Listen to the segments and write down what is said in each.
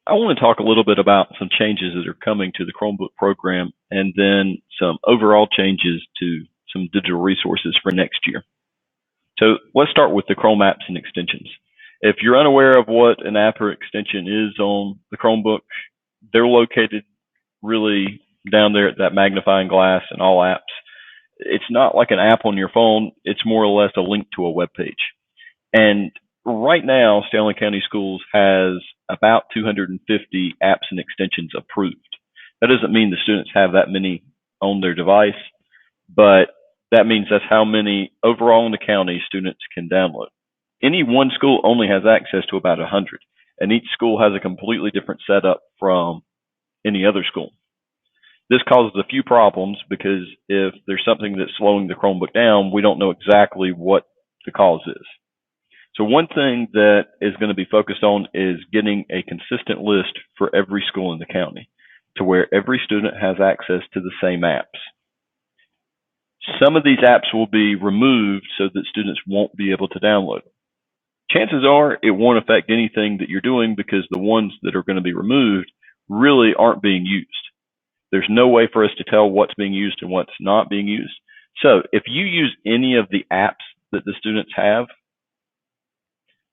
I want to talk a little bit about some changes that are coming to the Chromebook program and then some overall changes to some digital resources for next year. So let's start with the Chrome apps and extensions. If you're unaware of what an app or extension is on the Chromebook, they're located really down there at that magnifying glass in all apps. It's not like an app on your phone. It's more or less a link to a web page. And right now, Stanly County Schools has about 250 apps and extensions approved. That doesn't mean the students have that many on their device, but that means that's how many overall in the county students can download. Any one school only has access to about 100, and each school has a completely different setup from any other school. This causes a few problems because if there's something that's slowing the Chromebook down, we don't know exactly what the cause is. So one thing that is going to be focused on is getting a consistent list for every school in the county to where every student has access to the same apps. Some of these apps will be removed so that students won't be able to download them. Chances are it won't affect anything that you're doing because the ones that are going to be removed really aren't being used. There's no way for us to tell what's being used and what's not being used. So if you use any of the apps that the students have,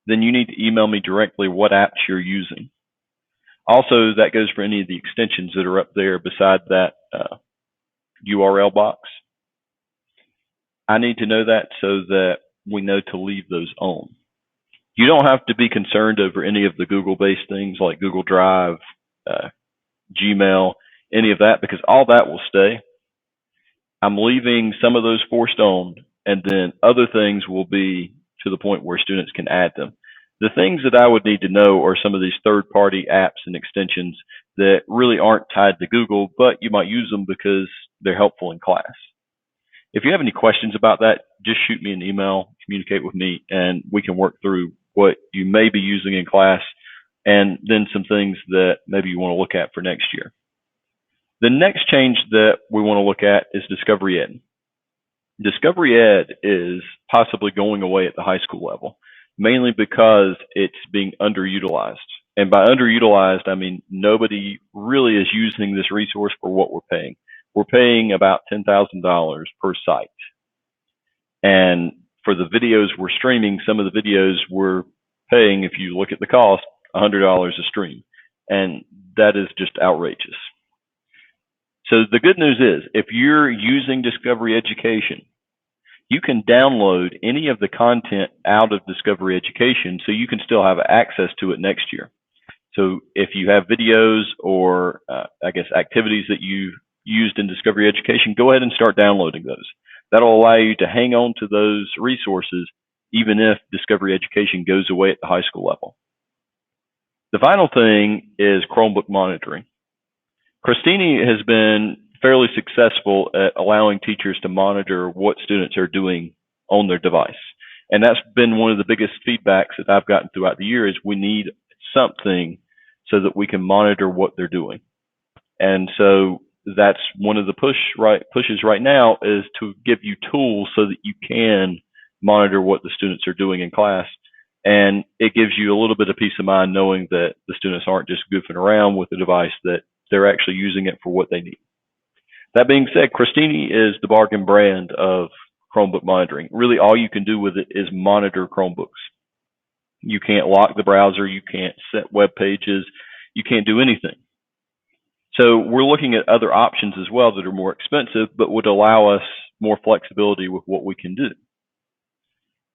then you need to email me directly what apps you're using. Also, that goes for any of the extensions that are up there beside that URL box. I need to know that so that we know to leave those on. You don't have to be concerned over any of the Google-based things like Google Drive, Gmail, any of that, because all that will stay. I'm leaving some of those forced on, and then other things will be to the point where students can add them. The things that I would need to know are some of these third-party apps and extensions that really aren't tied to Google, but you might use them because they're helpful in class. If you have any questions about that, just shoot me an email, communicate with me, and we can work through what you may be using in class and then some things that maybe you want to look at for next year. The next change that we want to look at is Discovery Ed. Discovery Ed is possibly going away at the high school level, mainly because it's being underutilized. And by underutilized, I mean nobody really is using this resource for what we're paying. We're paying about $10,000 per site. And for the videos we're streaming, some of the videos we're paying, if you look at the cost, $100 a stream. And that is just outrageous. So the good news is, if you're using Discovery Education, you can download any of the content out of Discovery Education so you can still have access to it next year. So if you have videos or, activities that you used in Discovery Education, go ahead and start downloading those. That'll allow you to hang on to those resources even if Discovery Education goes away at the high school level. The final thing is Chromebook monitoring. Christini has been fairly successful at allowing teachers to monitor what students are doing on their device. And that's been one of the biggest feedbacks that I've gotten throughout the year is we need something so that we can monitor what they're doing. And so that's one of the pushes right now is to give you tools so that you can monitor what the students are doing in class. And it gives you a little bit of peace of mind knowing that the students aren't just goofing around with the device, that they're actually using it for what they need. That being said, Christini is the bargain brand of Chromebook monitoring. Really, all you can do with it is monitor Chromebooks. You can't lock the browser. You can't set web pages. You can't do anything. So we're looking at other options as well that are more expensive, but would allow us more flexibility with what we can do.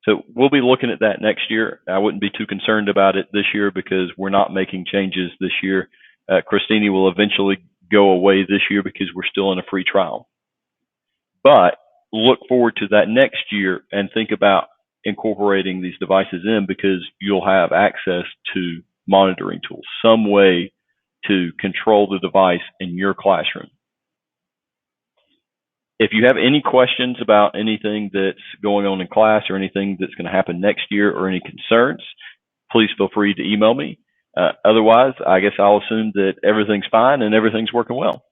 So we'll be looking at that next year. I wouldn't be too concerned about it this year because we're not making changes this year. Christini will eventually go away this year because we're still in a free trial. But look forward to that next year and think about incorporating these devices in because you'll have access to monitoring tools, some way to control the device in your classroom. If you have any questions about anything that's going on in class or anything that's going to happen next year or any concerns, please feel free to email me. Otherwise, I guess I'll assume that everything's fine and everything's working well.